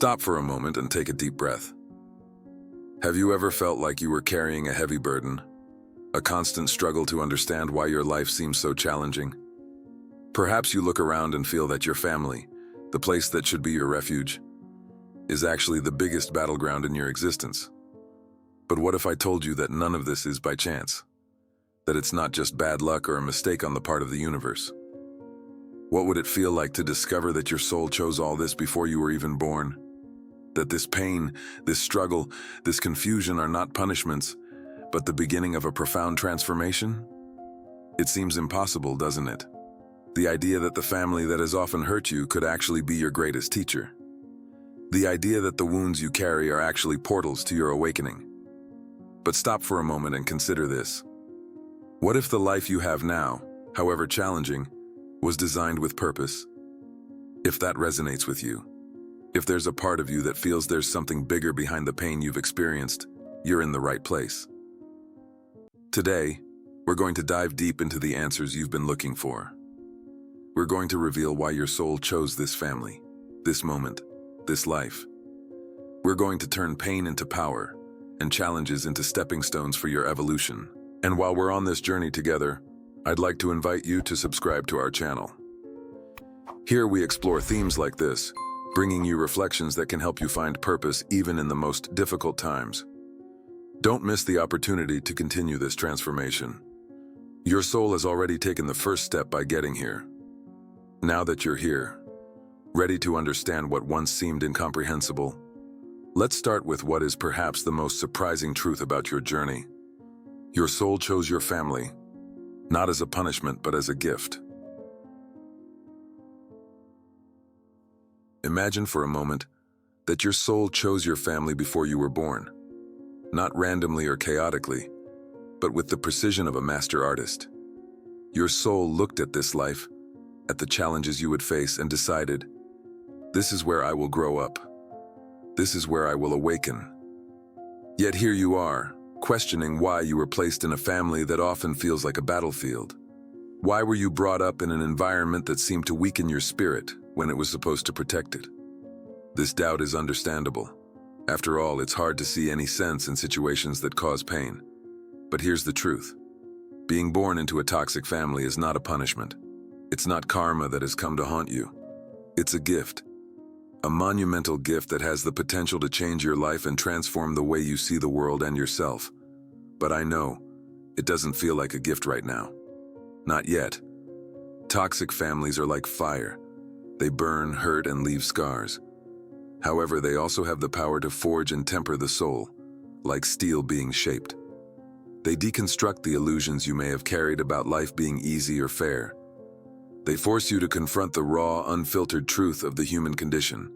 Stop for a moment and take a deep breath. Have you ever felt like you were carrying a heavy burden? A constant struggle to understand why your life seems so challenging? Perhaps you look around and feel that your family, the place that should be your refuge, is actually the biggest battleground in your existence. But what if I told you that none of this is by chance? That it's not just bad luck or a mistake on the part of the universe? What would it feel like to discover that your soul chose all this before you were even born? That this pain, this struggle, this confusion are not punishments, but the beginning of a profound transformation? It seems impossible, doesn't it? The idea that the family that has often hurt you could actually be your greatest teacher. The idea that the wounds you carry are actually portals to your awakening. But stop for a moment and consider this. What if the life you have now, however challenging, was designed with purpose? If that resonates with you, if there's a part of you that feels there's something bigger behind the pain you've experienced, you're in the right place. Today, we're going to dive deep into the answers you've been looking for. We're going to reveal why your soul chose this family, this moment, this life. We're going to turn pain into power and challenges into stepping stones for your evolution. And while we're on this journey together, I'd like to invite you to subscribe to our channel. Here we explore themes like this, bringing you reflections that can help you find purpose even in the most difficult times. Don't miss the opportunity to continue this transformation. Your soul has already taken the first step by getting here. Now that you're here, ready to understand what once seemed incomprehensible, let's start with what is perhaps the most surprising truth about your journey. Your soul chose your family, not as a punishment, but as a gift. Imagine for a moment that your soul chose your family before you were born, not randomly or chaotically, but with the precision of a master artist. Your soul looked at this life, at the challenges you would face, and decided, this is where I will grow up. This is where I will awaken. Yet here you are, questioning why you were placed in a family that often feels like a battlefield. Why were you brought up in an environment that seemed to weaken your spirit when it was supposed to protect it? This doubt is understandable. After all, it's hard to see any sense in situations that cause pain. But here's the truth. Being born into a toxic family is not a punishment. It's not karma that has come to haunt you. It's a gift. A monumental gift that has the potential to change your life and transform the way you see the world and yourself. But I know, it doesn't feel like a gift right now. Not yet. Toxic families are like fire. They burn, hurt, and leave scars. However, they also have the power to forge and temper the soul, like steel being shaped. They deconstruct the illusions you may have carried about life being easy or fair. They force you to confront the raw, unfiltered truth of the human condition.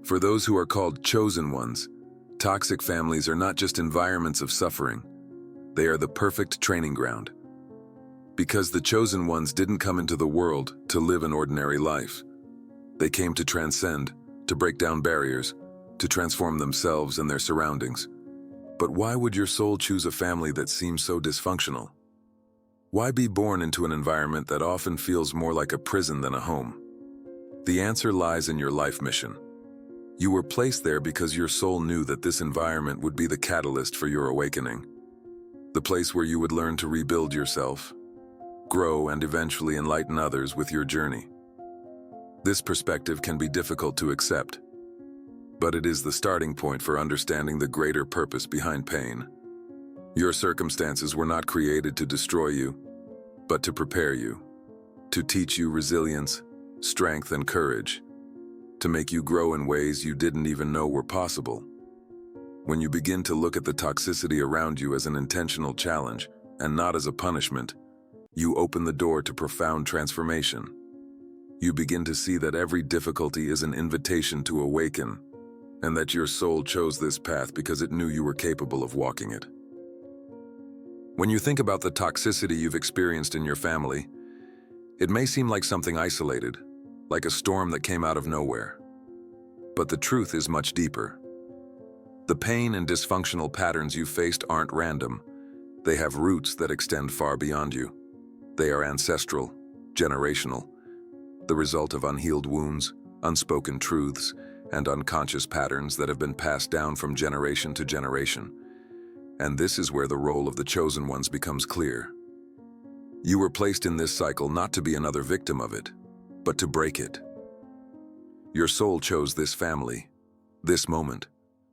For those who are called chosen ones, toxic families are not just environments of suffering. They are the perfect training ground. Because the chosen ones didn't come into the world to live an ordinary life. They came to transcend, to break down barriers, to transform themselves and their surroundings. But why would your soul choose a family that seems so dysfunctional? Why be born into an environment that often feels more like a prison than a home? The answer lies in your life mission. You were placed there because your soul knew that this environment would be the catalyst for your awakening. The place where you would learn to rebuild yourself, grow, and eventually enlighten others with your journey. This perspective can be difficult to accept, but it is the starting point for understanding the greater purpose behind pain. Your circumstances were not created to destroy you, but to prepare you, to teach you resilience, strength, and courage, to make you grow in ways you didn't even know were possible. When you begin to look at the toxicity around you as an intentional challenge and not as a punishment, you open the door to profound transformation. You begin to see that every difficulty is an invitation to awaken, and that your soul chose this path because it knew you were capable of walking it. When you think about the toxicity you've experienced in your family, it may seem like something isolated, like a storm that came out of nowhere. But the truth is much deeper. The pain and dysfunctional patterns you faced aren't random. They have roots that extend far beyond you. They are ancestral, generational, the result of unhealed wounds, unspoken truths, and unconscious patterns that have been passed down from generation to generation. And this is where the role of the chosen ones becomes clear. You were placed in this cycle not to be another victim of it, but to break it. Your soul chose this family, this moment,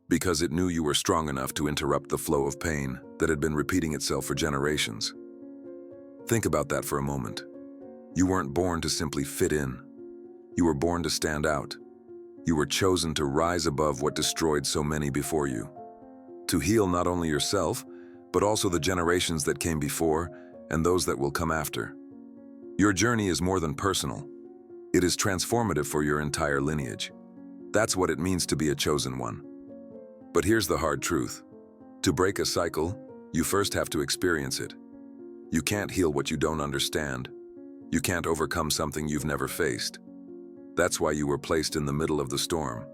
because it knew you were strong enough to interrupt the flow of pain that had been repeating itself for generations. Think about that for a moment. You weren't born to simply fit in. You were born to stand out. You were chosen to rise above what destroyed so many before you. To heal not only yourself, but also the generations that came before and those that will come after. Your journey is more than personal. It is transformative for your entire lineage. That's what it means to be a chosen one. But here's the hard truth. To break a cycle, you first have to experience it. You can't heal what you don't understand. You can't overcome something you've never faced. That's why you were placed in the middle of the storm.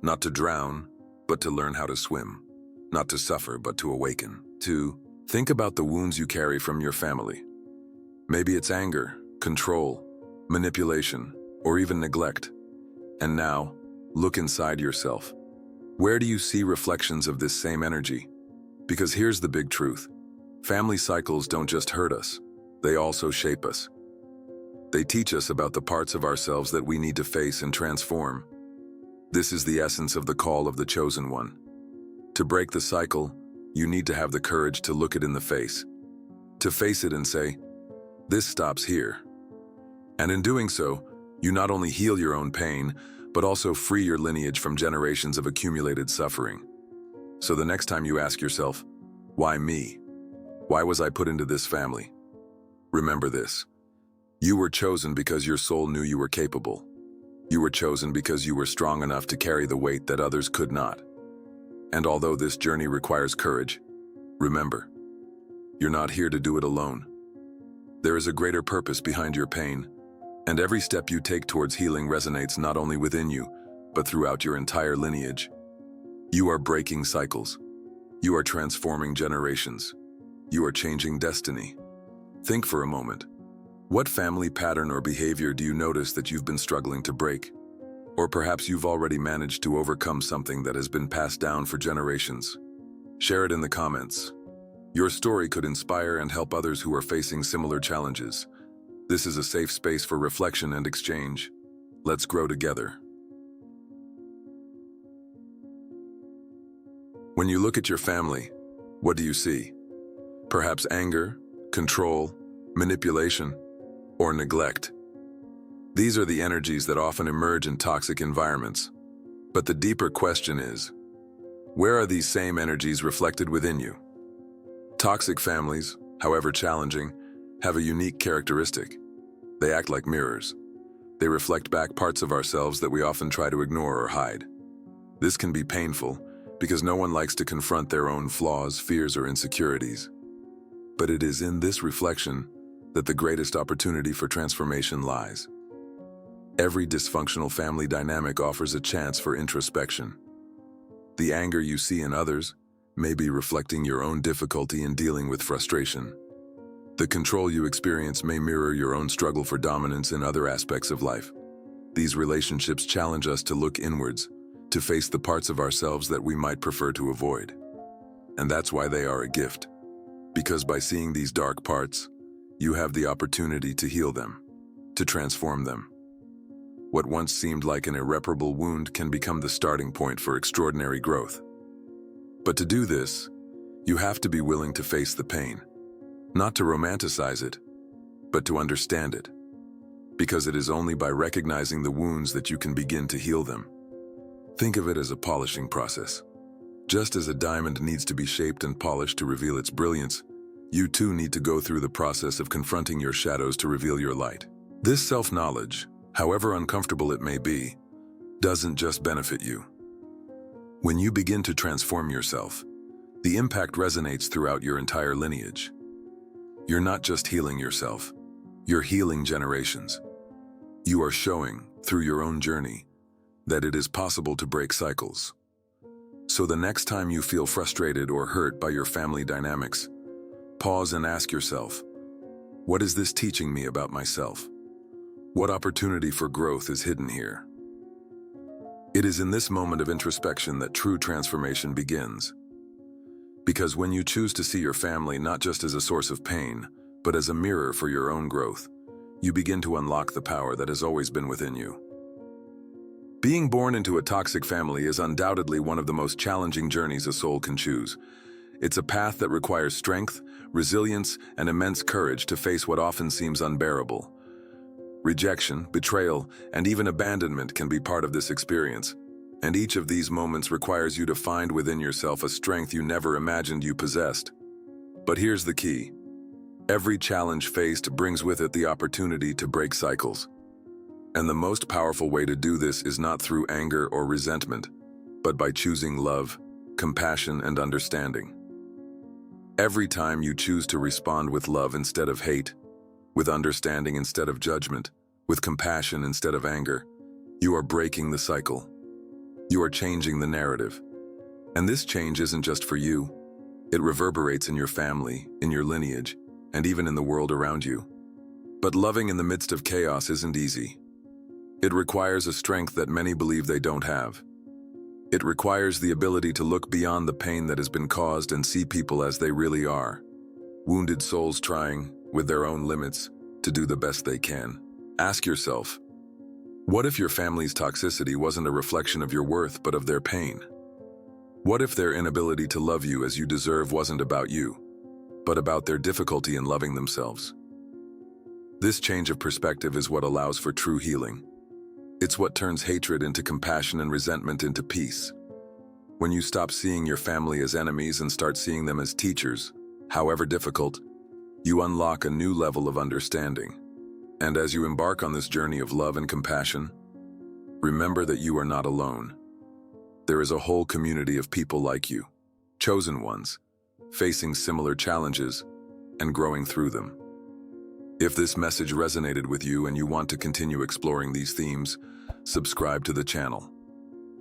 Not to drown, but to learn how to swim. Not to suffer, but to awaken. To think about the wounds you carry from your family. Maybe it's anger, control, manipulation, or even neglect. And now, look inside yourself. Where do you see reflections of this same energy? Because here's the big truth. Family cycles don't just hurt us, they also shape us. They teach us about the parts of ourselves that we need to face and transform. This is the essence of the call of the chosen one. To break the cycle, you need to have the courage to look it in the face. To face it and say, this stops here. And in doing so, you not only heal your own pain, but also free your lineage from generations of accumulated suffering. So the next time you ask yourself, why me? Why was I put into this family? Remember this. You were chosen because your soul knew you were capable. You were chosen because you were strong enough to carry the weight that others could not. And although this journey requires courage, remember, you're not here to do it alone. There is a greater purpose behind your pain, and every step you take towards healing resonates not only within you, but throughout your entire lineage. You are breaking cycles. You are transforming generations. You are changing destiny. Think for a moment. What family pattern or behavior do you notice that you've been struggling to break? Or perhaps you've already managed to overcome something that has been passed down for generations. Share it in the comments. Your story could inspire and help others who are facing similar challenges. This is a safe space for reflection and exchange. Let's grow together. When you look at your family, what do you see? Perhaps anger, control, manipulation, or neglect. These are the energies that often emerge in toxic environments. But the deeper question is, where are these same energies reflected within you? Toxic families, however challenging, have a unique characteristic. They act like mirrors. They reflect back parts of ourselves that we often try to ignore or hide. This can be painful because no one likes to confront their own flaws, fears, or insecurities. But it is in this reflection that the greatest opportunity for transformation lies. Every dysfunctional family dynamic offers a chance for introspection. The anger you see in others may be reflecting your own difficulty in dealing with frustration. The control you experience may mirror your own struggle for dominance in other aspects of life. These relationships challenge us to look inwards, to face the parts of ourselves that we might prefer to avoid. And that's why they are a gift. Because by seeing these dark parts, you have the opportunity to heal them, to transform them. What once seemed like an irreparable wound can become the starting point for extraordinary growth. But to do this, you have to be willing to face the pain, not to romanticize it, but to understand it. Because it is only by recognizing the wounds that you can begin to heal them. Think of it as a polishing process. Just as a diamond needs to be shaped and polished to reveal its brilliance, you too need to go through the process of confronting your shadows to reveal your light. This self-knowledge, however uncomfortable it may be, doesn't just benefit you. When you begin to transform yourself, the impact resonates throughout your entire lineage. You're not just healing yourself, you're healing generations. You are showing, through your own journey, that it is possible to break cycles. So the next time you feel frustrated or hurt by your family dynamics, pause and ask yourself, what is this teaching me about myself? What opportunity for growth is hidden here? It is in this moment of introspection that true transformation begins. Because when you choose to see your family not just as a source of pain, but as a mirror for your own growth, you begin to unlock the power that has always been within you. Being born into a toxic family is undoubtedly one of the most challenging journeys a soul can choose. It's a path that requires strength, resilience, and immense courage to face what often seems unbearable. Rejection, betrayal, and even abandonment can be part of this experience, and each of these moments requires you to find within yourself a strength you never imagined you possessed. But here's the key. Every challenge faced brings with it the opportunity to break cycles. And the most powerful way to do this is not through anger or resentment, but by choosing love, compassion, and understanding. Every time you choose to respond with love instead of hate, with understanding instead of judgment, with compassion instead of anger, you are breaking the cycle. You are changing the narrative. And this change isn't just for you. It reverberates in your family, in your lineage, and even in the world around you. But loving in the midst of chaos isn't easy. It requires a strength that many believe they don't have. It requires the ability to look beyond the pain that has been caused and see people as they really are. Wounded souls trying, with their own limits, to do the best they can. Ask yourself, what if your family's toxicity wasn't a reflection of your worth but of their pain? What if their inability to love you as you deserve wasn't about you, but about their difficulty in loving themselves? This change of perspective is what allows for true healing. It's what turns hatred into compassion and resentment into peace. When you stop seeing your family as enemies and start seeing them as teachers, however difficult, you unlock a new level of understanding. And as you embark on this journey of love and compassion, remember that you are not alone. There is a whole community of people like you, chosen ones, facing similar challenges and growing through them. If this message resonated with you and you want to continue exploring these themes, subscribe to the channel.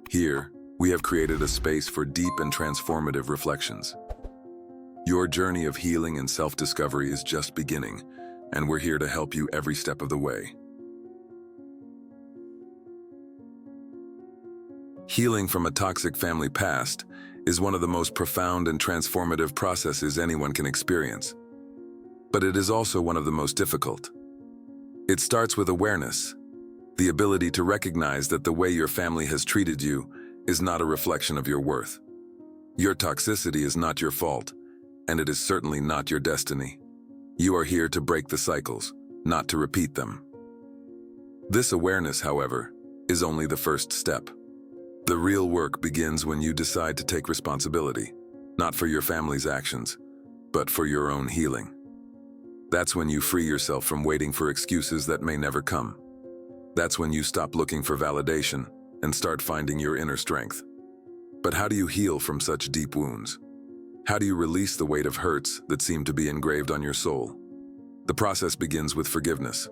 Here, we have created a space for deep and transformative reflections. Your journey of healing and self-discovery is just beginning, and we're here to help you every step of the way. Healing from a toxic family past is one of the most profound and transformative processes anyone can experience. But it is also one of the most difficult. It starts with awareness, the ability to recognize that the way your family has treated you is not a reflection of your worth. Your toxicity is not your fault, and it is certainly not your destiny. You are here to break the cycles, not to repeat them. This awareness, however, is only the first step. The real work begins when you decide to take responsibility, not for your family's actions, but for your own healing. That's when you free yourself from waiting for excuses that may never come. That's when you stop looking for validation and start finding your inner strength. But how do you heal from such deep wounds? How do you release the weight of hurts that seem to be engraved on your soul? The process begins with forgiveness.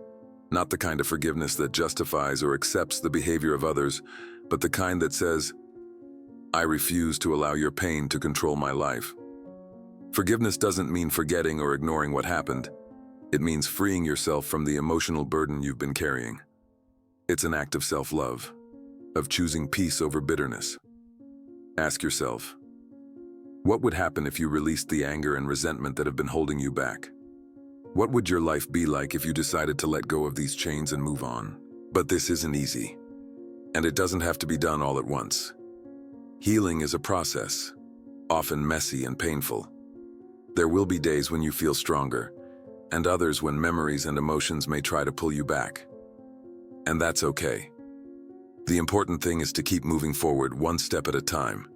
Not the kind of forgiveness that justifies or accepts the behavior of others, but the kind that says, I refuse to allow your pain to control my life. Forgiveness doesn't mean forgetting or ignoring what happened. It means freeing yourself from the emotional burden you've been carrying. It's an act of self-love, of choosing peace over bitterness. Ask yourself, what would happen if you released the anger and resentment that have been holding you back? What would your life be like if you decided to let go of these chains and move on? But this isn't easy, and it doesn't have to be done all at once. Healing is a process, often messy and painful. There will be days when you feel stronger, and others when memories and emotions may try to pull you back. And that's okay. The important thing is to keep moving forward one step at a time.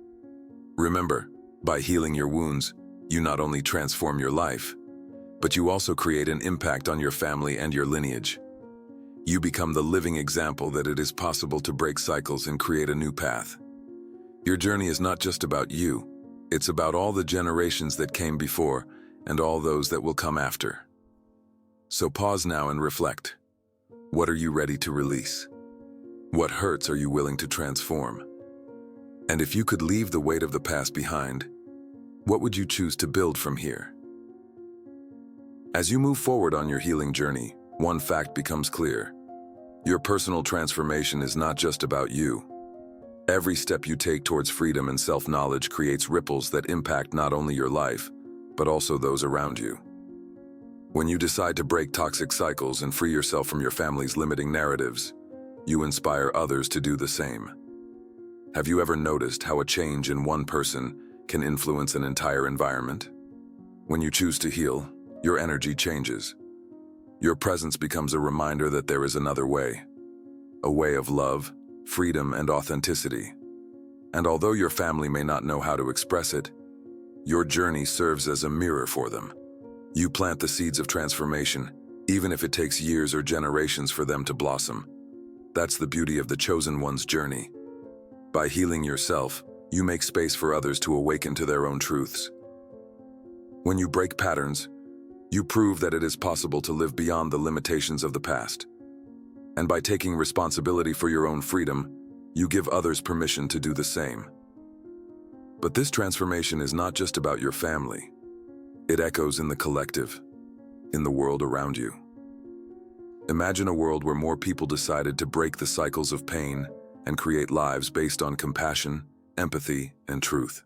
Remember, by healing your wounds, you not only transform your life, but you also create an impact on your family and your lineage. You become the living example that it is possible to break cycles and create a new path. Your journey is not just about you, it's about all the generations that came before and all those that will come after. So pause now and reflect. What are you ready to release? What hurts are you willing to transform? And if you could leave the weight of the past behind, what would you choose to build from here? As you move forward on your healing journey, one fact becomes clear. Your personal transformation is not just about you. Every step you take towards freedom and self-knowledge creates ripples that impact not only your life, but also those around you. When you decide to break toxic cycles and free yourself from your family's limiting narratives, you inspire others to do the same. Have you ever noticed how a change in one person can influence an entire environment? When you choose to heal, your energy changes. Your presence becomes a reminder that there is another way, a way of love, freedom, and authenticity. And although your family may not know how to express it, your journey serves as a mirror for them. You plant the seeds of transformation, even if it takes years or generations for them to blossom. That's the beauty of the chosen one's journey. By healing yourself, you make space for others to awaken to their own truths. When you break patterns, you prove that it is possible to live beyond the limitations of the past. And by taking responsibility for your own freedom, you give others permission to do the same. But this transformation is not just about your family. It echoes in the collective, in the world around you. Imagine a world where more people decided to break the cycles of pain and create lives based on compassion, empathy, and truth.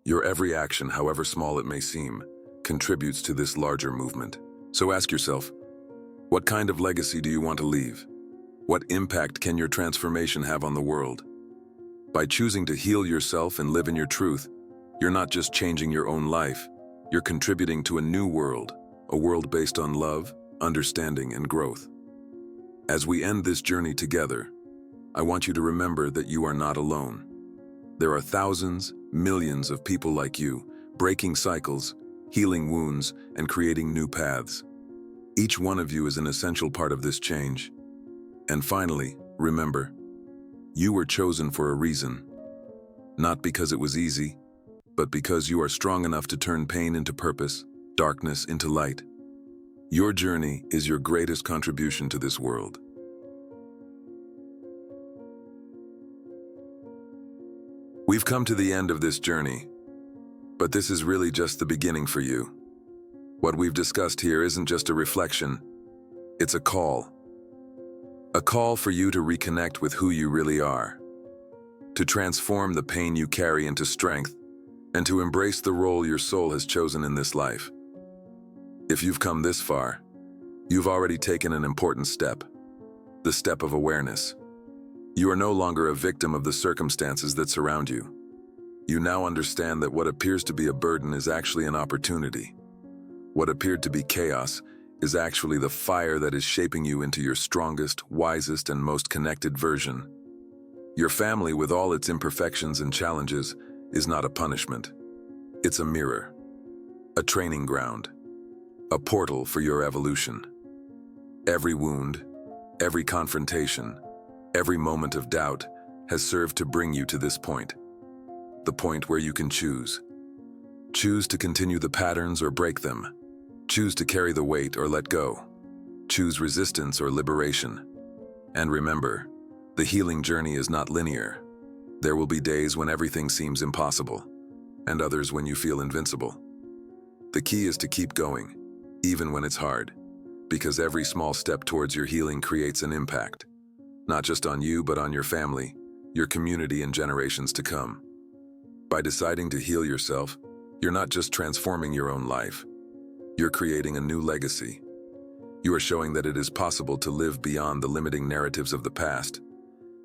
Your every action, however small it may seem, contributes to this larger movement. So ask yourself, what kind of legacy do you want to leave? What impact can your transformation have on the world? By choosing to heal yourself and live in your truth, you're not just changing your own life, you're contributing to a new world, a world based on love, understanding, and growth. As we end this journey together, I want you to remember that you are not alone. There are thousands, millions of people like you, breaking cycles, healing wounds, and creating new paths. Each one of you is an essential part of this change. And finally, remember, you were chosen for a reason. Not because it was easy, but because you are strong enough to turn pain into purpose, darkness into light. Your journey is your greatest contribution to this world. We've come to the end of this journey, but this is really just the beginning for you. What we've discussed here isn't just a reflection, it's a call. A call for you to reconnect with who you really are, to transform the pain you carry into strength, and to embrace the role your soul has chosen in this life. If you've come this far, you've already taken an important step, the step of awareness. You are no longer a victim of the circumstances that surround you. You now understand that what appears to be a burden is actually an opportunity. What appeared to be chaos is actually the fire that is shaping you into your strongest, wisest, and most connected version. Your family, with all its imperfections and challenges, is not a punishment. It's a mirror, a training ground, a portal for your evolution. Every wound, every confrontation, every moment of doubt has served to bring you to this point. The point where you can choose. Choose to continue the patterns or break them. Choose to carry the weight or let go. Choose resistance or liberation. And remember, the healing journey is not linear. There will be days when everything seems impossible, and others when you feel invincible. The key is to keep going, even when it's hard, because every small step towards your healing creates an impact, not just on you, but on your family, your community, and generations to come. By deciding to heal yourself, you're not just transforming your own life, you're creating a new legacy. You are showing that it is possible to live beyond the limiting narratives of the past,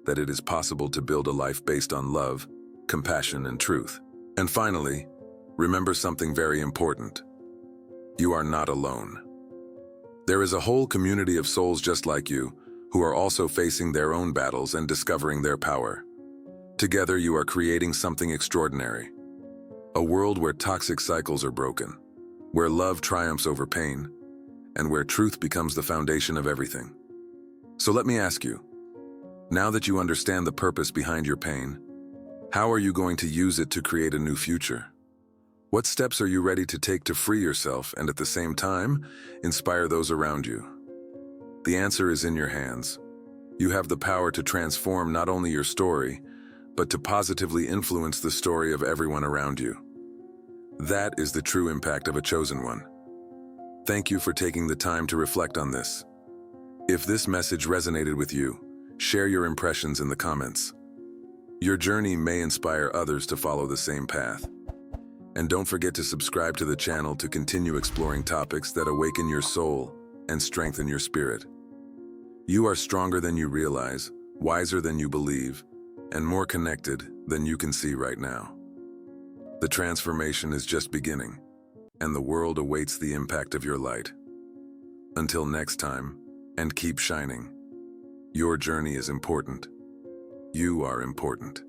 that it is possible to build a life based on love, compassion, and truth. And finally, remember something very important. You are not alone. There is a whole community of souls just like you, who are also facing their own battles and discovering their power. Together, you are creating something extraordinary. A world where toxic cycles are broken, where love triumphs over pain, and where truth becomes the foundation of everything. So let me ask you, now that you understand the purpose behind your pain, how are you going to use it to create a new future? What steps are you ready to take to free yourself and at the same time, inspire those around you? The answer is in your hands. You have the power to transform not only your story, but to positively influence the story of everyone around you. That is the true impact of a chosen one. Thank you for taking the time to reflect on this. If this message resonated with you, share your impressions in the comments. Your journey may inspire others to follow the same path. And don't forget to subscribe to the channel to continue exploring topics that awaken your soul and strengthen your spirit. You are stronger than you realize, wiser than you believe, and more connected than you can see right now. The transformation is just beginning, and the world awaits the impact of your light. Until next time, and keep shining. Your journey is important. You are important.